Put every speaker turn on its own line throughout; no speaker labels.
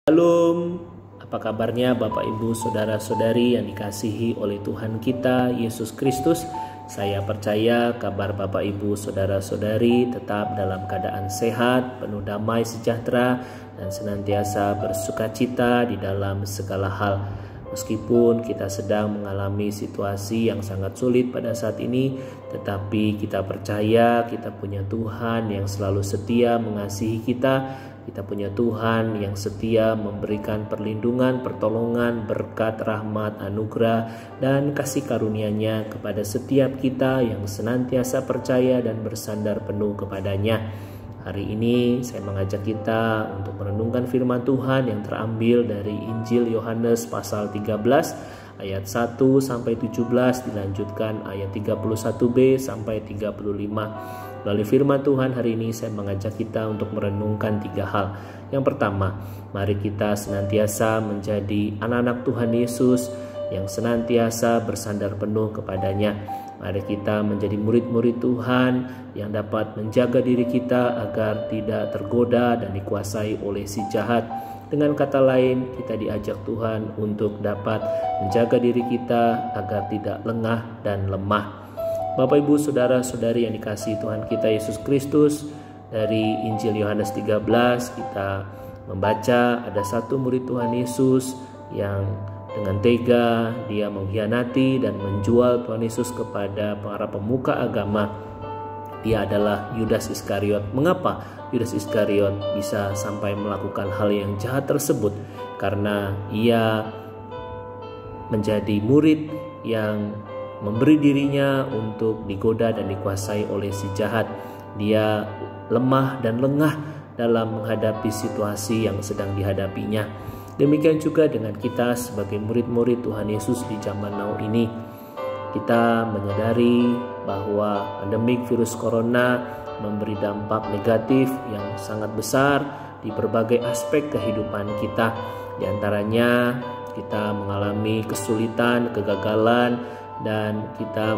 Shalom, apa kabarnya Bapak Ibu Saudara-saudari yang dikasihi oleh Tuhan kita Yesus Kristus? Saya percaya kabar Bapak Ibu Saudara-saudari tetap dalam keadaan sehat, penuh damai sejahtera, dan senantiasa bersukacita di dalam segala hal. Meskipun kita sedang mengalami situasi yang sangat sulit pada saat ini, tetapi kita percaya kita punya Tuhan yang selalu setia mengasihi kita. Kita punya Tuhan yang setia memberikan perlindungan, pertolongan, berkat, rahmat, anugerah, dan kasih karunia-Nya kepada setiap kita yang senantiasa percaya dan bersandar penuh kepadanya. Hari ini saya mengajak kita untuk merenungkan firman Tuhan yang terambil dari Injil Yohanes pasal 13 ayat 1 sampai 17, dilanjutkan ayat 31b sampai 35. Melalui firman Tuhan hari ini saya mengajak kita untuk merenungkan 3 hal. Yang pertama, mari kita senantiasa menjadi anak-anak Tuhan Yesus yang senantiasa bersandar penuh kepadanya. Mari kita menjadi murid-murid Tuhan yang dapat menjaga diri kita agar tidak tergoda dan dikuasai oleh si jahat. Dengan kata lain, kita diajak Tuhan untuk dapat menjaga diri kita agar tidak lengah dan lemah. Bapak Ibu Saudara-saudari yang dikasihi Tuhan kita Yesus Kristus, dari Injil Yohanes 13 kita membaca ada satu murid Tuhan Yesus yang dengan tega dia mengkhianati dan menjual Tuhan Yesus kepada para pemuka agama. Dia adalah Yudas Iskariot. Mengapa Yudas Iskariot bisa sampai melakukan hal yang jahat tersebut? Karena ia menjadi murid yang memberi dirinya untuk digoda dan dikuasai oleh si jahat. Dia lemah dan lengah dalam menghadapi situasi yang sedang dihadapinya. Demikian juga dengan kita sebagai murid-murid Tuhan Yesus di zaman now ini. Kita menyadari bahwa pandemik virus corona memberi dampak negatif yang sangat besar di berbagai aspek kehidupan kita. Di antaranya kita mengalami kesulitan, kegagalan, dan kita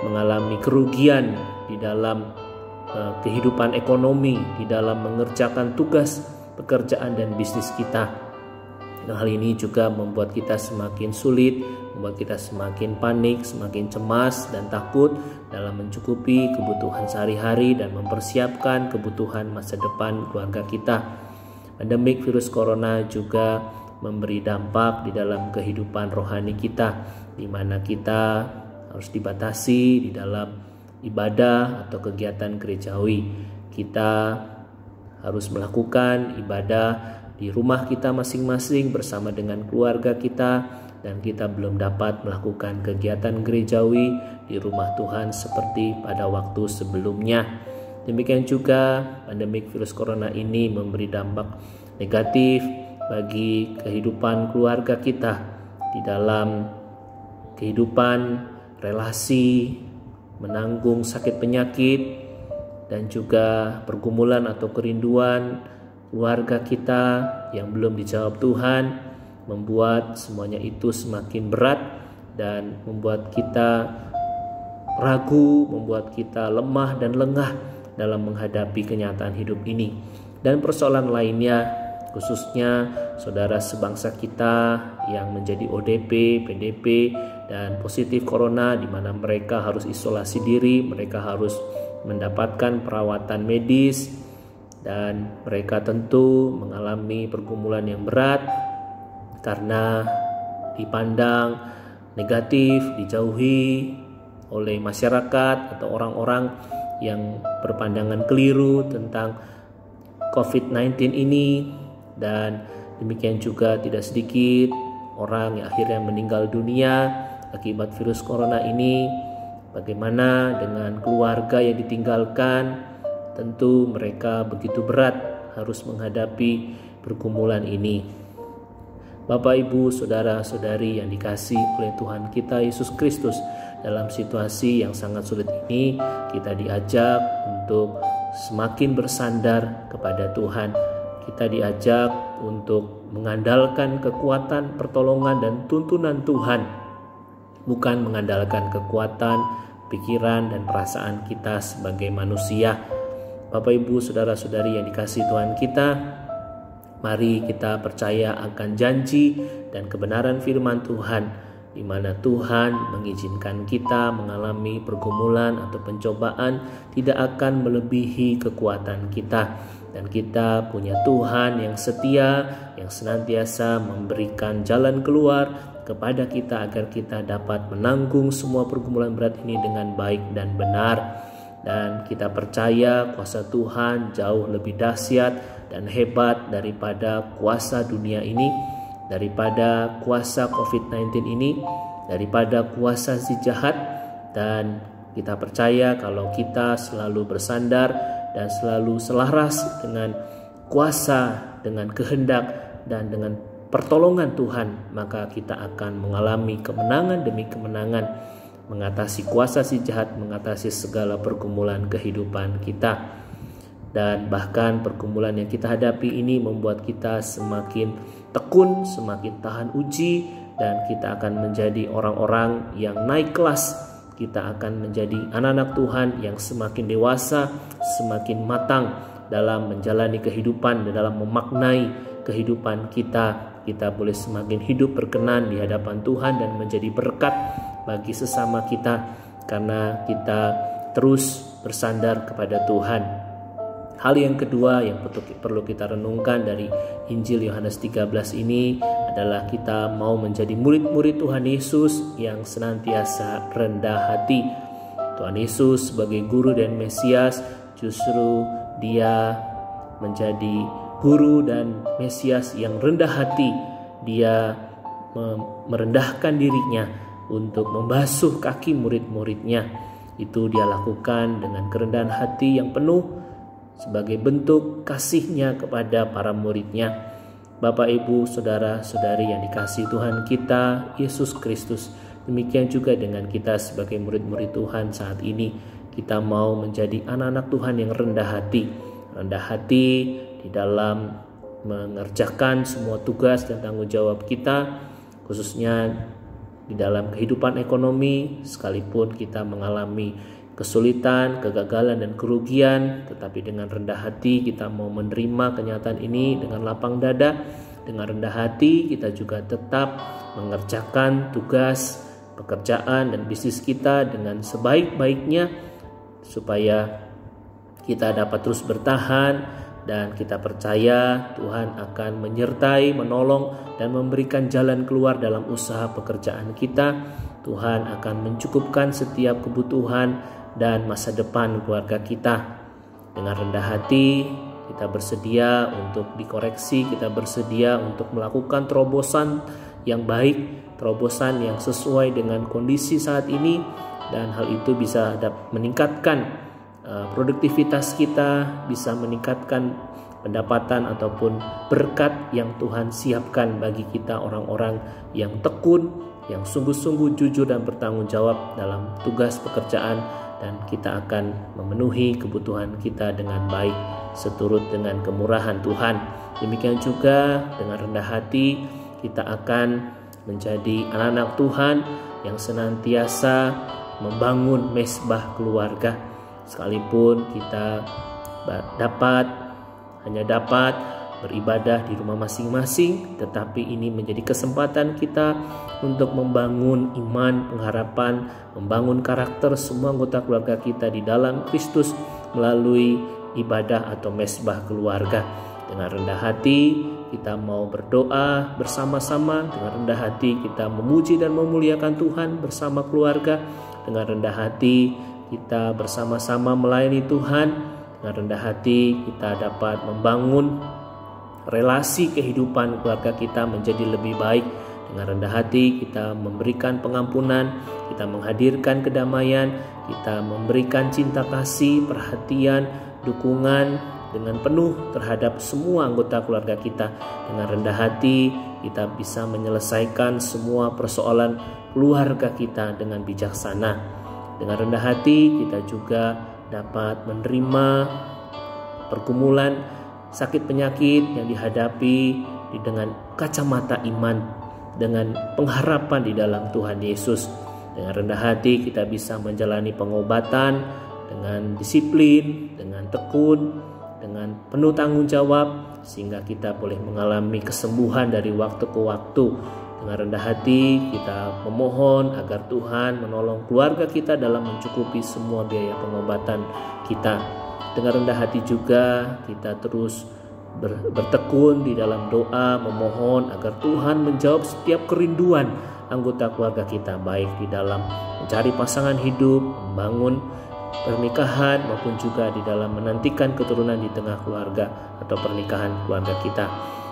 mengalami kerugian di dalam kehidupan ekonomi, di dalam mengerjakan tugas pekerjaan dan bisnis kita. Dan hal ini juga membuat kita semakin sulit, membuat kita semakin panik, semakin cemas dan takut dalam mencukupi kebutuhan sehari-hari dan mempersiapkan kebutuhan masa depan keluarga kita. Pandemik virus corona juga memberi dampak di dalam kehidupan rohani kita, di mana kita harus dibatasi di dalam ibadah atau kegiatan gerejawi. Kita harus melakukan ibadah di rumah kita masing-masing bersama dengan keluarga kita, dan kita belum dapat melakukan kegiatan gerejawi di rumah Tuhan seperti pada waktu sebelumnya. Demikian juga pandemik virus corona ini memberi dampak negatif bagi kehidupan keluarga kita di dalam kehidupan relasi, menanggung sakit penyakit, dan juga pergumulan atau kerinduan keluarga kita yang belum dijawab Tuhan, membuat semuanya itu semakin berat dan membuat kita ragu, membuat kita lemah dan lengah dalam menghadapi kenyataan hidup ini. Dan persoalan lainnya, khususnya saudara sebangsa kita yang menjadi ODP, PDP, dan positif corona, di mana mereka harus isolasi diri, mereka harus mendapatkan perawatan medis, dan mereka tentu mengalami pergumulan yang berat karena dipandang negatif, dijauhi oleh masyarakat atau orang-orang yang berpandangan keliru tentang COVID-19 ini. Dan demikian juga tidak sedikit orang yang akhirnya meninggal dunia akibat virus corona ini. Bagaimana dengan keluarga yang ditinggalkan? Tentu mereka begitu berat harus menghadapi pergumulan ini. Bapak, Ibu, Saudara-saudari yang dikasihi oleh Tuhan kita Yesus Kristus, dalam situasi yang sangat sulit ini kita diajak untuk semakin bersandar kepada Tuhan. Kita diajak untuk mengandalkan kekuatan, pertolongan, dan tuntunan Tuhan, bukan mengandalkan kekuatan, pikiran, dan perasaan kita sebagai manusia. Bapak, Ibu, Saudara-saudari yang dikasihi Tuhan kita, Mari kita percaya akan janji dan kebenaran firman Tuhan, di mana Tuhan mengizinkan kita mengalami pergumulan atau pencobaan tidak akan melebihi kekuatan kita. Dan kita punya Tuhan yang setia, yang senantiasa memberikan jalan keluar kepada kita agar kita dapat menanggung semua pergumulan berat ini dengan baik dan benar. Dan kita percaya kuasa Tuhan jauh lebih dahsyat dan hebat daripada kuasa dunia ini, daripada kuasa COVID-19 ini, daripada kuasa si jahat. Dan kita percaya kalau kita selalu bersandar dan selalu selaras dengan kuasa, dengan kehendak, dan dengan pertolongan Tuhan, maka kita akan mengalami kemenangan demi kemenangan, mengatasi kuasa si jahat, mengatasi segala pergumulan kehidupan kita. Dan bahkan pergumulan yang kita hadapi ini membuat kita semakin tekun, semakin tahan uji, dan kita akan menjadi orang-orang yang naik kelas. Kita akan menjadi anak-anak Tuhan yang semakin dewasa, semakin matang dalam menjalani kehidupan dan dalam memaknai kehidupan kita. Kita boleh semakin hidup berkenan di hadapan Tuhan dan menjadi berkat bagi sesama kita karena kita terus bersandar kepada Tuhan. Hal yang kedua yang perlu kita renungkan dari Injil Yohanes 13 ini adalah kita mau menjadi murid-murid Tuhan Yesus yang senantiasa rendah hati. Tuhan Yesus sebagai guru dan Mesias, justru Dia menjadi guru dan Mesias yang rendah hati. Dia merendahkan dirinya untuk membasuh kaki murid-muridnya. Itu Dia lakukan dengan kerendahan hati yang penuh sebagai bentuk kasihnya kepada para muridnya. Bapak, Ibu, Saudara-saudari yang dikasihi Tuhan kita Yesus Kristus, demikian juga dengan kita sebagai murid-murid Tuhan saat ini. Kita mau menjadi anak-anak Tuhan yang rendah hati. Rendah hati di dalam mengerjakan semua tugas dan tanggung jawab kita, khususnya di dalam kehidupan ekonomi, sekalipun kita mengalami kesulitan, kegagalan, dan kerugian, tetapi dengan rendah hati kita mau menerima kenyataan ini dengan lapang dada. Dengan rendah hati kita juga tetap mengerjakan tugas, pekerjaan, dan bisnis kita dengan sebaik-baiknya supaya kita dapat terus bertahan, dan kita percaya Tuhan akan menyertai, menolong, dan memberikan jalan keluar dalam usaha pekerjaan kita. Tuhan akan mencukupkan setiap kebutuhan dan masa depan keluarga kita. Dengan rendah hati kita bersedia untuk dikoreksi, kita bersedia untuk melakukan terobosan yang baik, terobosan yang sesuai dengan kondisi saat ini, dan hal itu bisa meningkatkan produktivitas kita, bisa meningkatkan pendapatan ataupun berkat yang Tuhan siapkan bagi kita, orang-orang yang tekun, yang sungguh-sungguh jujur dan bertanggung jawab dalam tugas pekerjaan, dan kita akan memenuhi kebutuhan kita dengan baik seturut dengan kemurahan Tuhan. Demikian juga dengan rendah hati kita akan menjadi anak-anak Tuhan yang senantiasa membangun mezbah keluarga. Sekalipun kita hanya dapat beribadah di rumah masing-masing, tetapi ini menjadi kesempatan kita untuk membangun iman, pengharapan, membangun karakter semua anggota keluarga kita di dalam Kristus melalui ibadah atau mezbah keluarga. Dengan rendah hati kita mau berdoa bersama-sama, dengan rendah hati kita memuji dan memuliakan Tuhan bersama keluarga, dengan rendah hati kita bersama-sama melayani Tuhan, dengan rendah hati kita dapat membangun relasi kehidupan keluarga kita menjadi lebih baik. Dengan rendah hati kita memberikan pengampunan, kita menghadirkan kedamaian, kita memberikan cinta kasih, perhatian, dukungan dengan penuh terhadap semua anggota keluarga kita. Dengan rendah hati kita bisa menyelesaikan semua persoalan keluarga kita dengan bijaksana. Dengan rendah hati kita juga dapat menerima pergumulan sakit penyakit yang dihadapi dengan kacamata iman, dengan pengharapan di dalam Tuhan Yesus. Dengan rendah hati kita bisa menjalani pengobatan dengan disiplin, dengan tekun, dengan penuh tanggung jawab, sehingga kita boleh mengalami kesembuhan dari waktu ke waktu. Dengan rendah hati kita memohon agar Tuhan menolong keluarga kita dalam mencukupi semua biaya pengobatan kita. Dengan rendah hati juga kita terus bertekun di dalam doa, memohon agar Tuhan menjawab setiap kerinduan anggota keluarga kita, baik di dalam mencari pasangan hidup, membangun pernikahan, maupun juga di dalam menantikan keturunan di tengah keluarga atau pernikahan keluarga kita.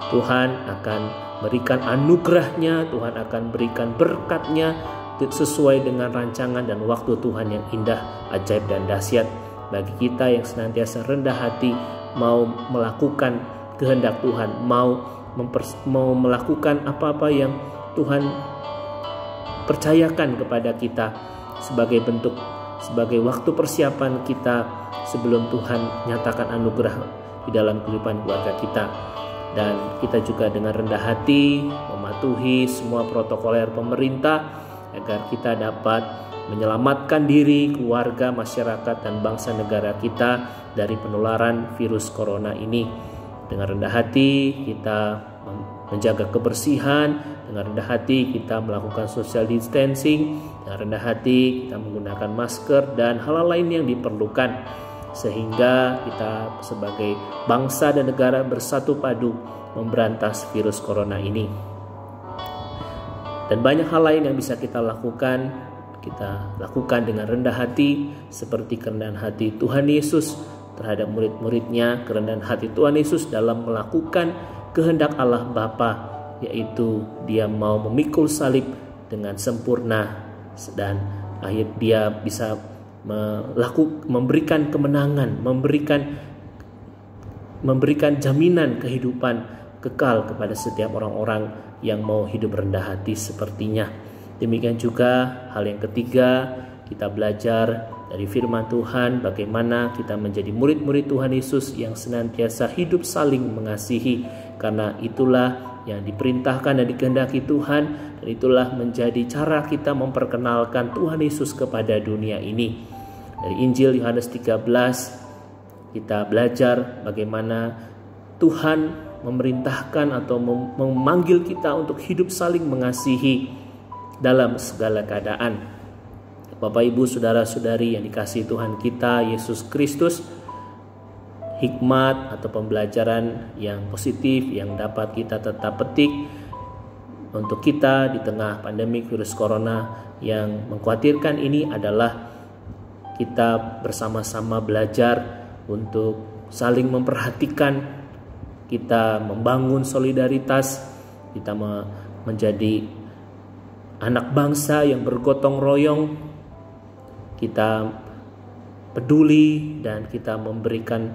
Tuhan akan berikan anugerahnya, Tuhan akan berikan berkatnya sesuai dengan rancangan dan waktu Tuhan yang indah, ajaib dan dahsyat bagi kita yang senantiasa rendah hati, mau melakukan kehendak Tuhan, mau melakukan apa-apa yang Tuhan percayakan kepada kita sebagai bentuk, sebagai waktu persiapan kita sebelum Tuhan nyatakan anugerah di dalam kehidupan keluarga kita. Dan kita juga dengan rendah hati mematuhi semua protokoler pemerintah agar kita dapat menyelamatkan diri, keluarga, masyarakat, dan bangsa negara kita dari penularan virus corona ini. Dengan rendah hati kita menjaga kebersihan, dengan rendah hati kita melakukan social distancing, dengan rendah hati kita menggunakan masker dan hal lain yang diperlukan, sehingga kita sebagai bangsa dan negara bersatu padu memberantas virus corona ini. Dan banyak hal lain yang bisa kita lakukan dengan rendah hati, seperti kerendahan hati Tuhan Yesus terhadap murid-muridnya, kerendahan hati Tuhan Yesus dalam melakukan kehendak Allah Bapa, yaitu dia mau memikul salib dengan sempurna dan akhir dia bisa memberikan kemenangan, memberikan jaminan kehidupan kekal kepada setiap orang-orang yang mau hidup rendah hati sepertinya. Demikian juga hal yang ketiga, kita belajar dari firman Tuhan bagaimana kita menjadi murid-murid Tuhan Yesus yang senantiasa hidup saling mengasihi, karena itulah yang diperintahkan dan dikehendaki Tuhan, dan itulah menjadi cara kita memperkenalkan Tuhan Yesus kepada dunia ini. Dari Injil Yohanes 13 kita belajar bagaimana Tuhan memerintahkan atau memanggil kita untuk hidup saling mengasihi dalam segala keadaan. Bapak, Ibu, saudara-saudari yang dikasihi Tuhan kita Yesus Kristus, hikmat atau pembelajaran yang positif yang dapat kita tetap petik untuk kita di tengah pandemi virus corona yang mengkhawatirkan ini adalah kita bersama-sama belajar untuk saling memperhatikan, kita membangun solidaritas, kita menjadi anak bangsa yang bergotong royong, kita peduli dan kita memberikan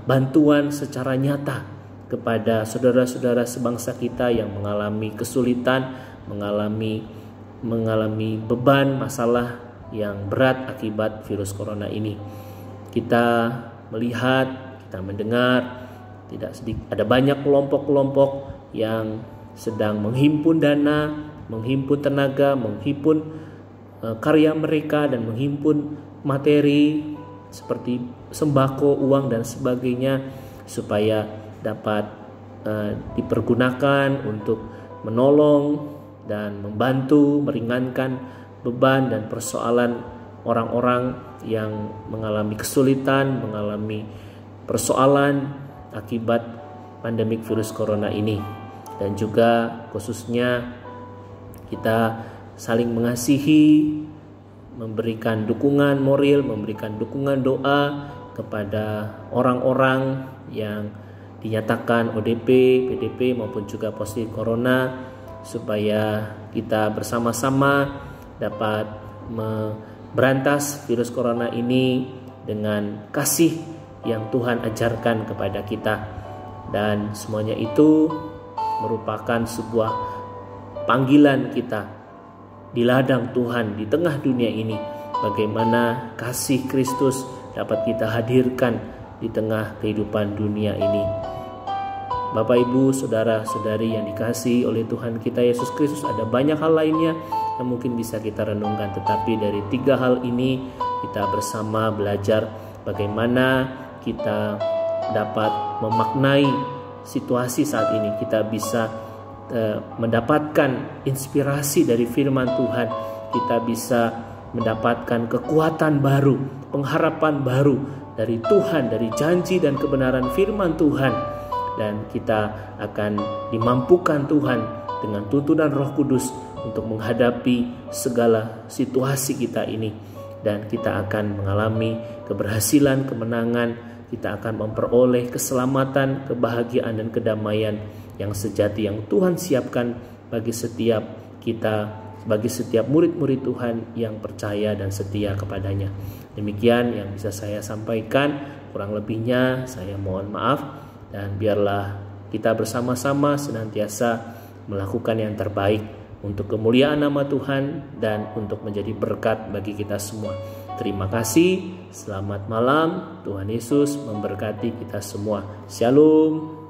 bantuan secara nyata kepada saudara-saudara sebangsa kita yang mengalami kesulitan, mengalami beban, masalah yang berat akibat virus corona ini. Kita melihat, kita mendengar, tidak sedikit ada banyak kelompok-kelompok yang sedang menghimpun dana, menghimpun tenaga, menghimpun karya mereka, dan menghimpun materi seperti sembako, uang, dan sebagainya, supaya dapat dipergunakan untuk menolong dan membantu meringankan beban dan persoalan orang-orang yang mengalami kesulitan, mengalami persoalan akibat pandemik virus corona ini. Dan juga khususnya kita saling mengasihi, memberikan dukungan moral, memberikan dukungan doa kepada orang-orang yang dinyatakan ODP, PDP maupun juga positif corona, supaya kita bersama-sama dapat memberantas virus corona ini dengan kasih yang Tuhan ajarkan kepada kita. Dan semuanya itu merupakan sebuah panggilan kita di ladang Tuhan di tengah dunia ini, bagaimana kasih Kristus dapat kita hadirkan di tengah kehidupan dunia ini. Bapak, Ibu, saudara-saudari yang dikasihi oleh Tuhan kita Yesus Kristus, ada banyak hal lainnya yang mungkin bisa kita renungkan, tetapi dari 3 hal ini kita bersama belajar bagaimana kita dapat memaknai situasi saat ini kita bisa mendapatkan inspirasi dari firman Tuhan, kita bisa mendapatkan kekuatan baru, pengharapan baru dari Tuhan, dari janji dan kebenaran firman Tuhan, dan kita akan dimampukan Tuhan dengan tuntunan Roh Kudus untuk menghadapi segala situasi kita ini, dan kita akan mengalami keberhasilan, kemenangan, kita akan memperoleh keselamatan, kebahagiaan dan kedamaian yang sejati yang Tuhan siapkan bagi setiap kita, bagi setiap murid-murid Tuhan yang percaya dan setia kepadanya. Demikian yang bisa saya sampaikan, kurang lebihnya saya mohon maaf, dan biarlah kita bersama-sama senantiasa melakukan yang terbaik untuk kemuliaan nama Tuhan dan untuk menjadi berkat bagi kita semua. Terima kasih, selamat malam, Tuhan Yesus memberkati kita semua. Shalom.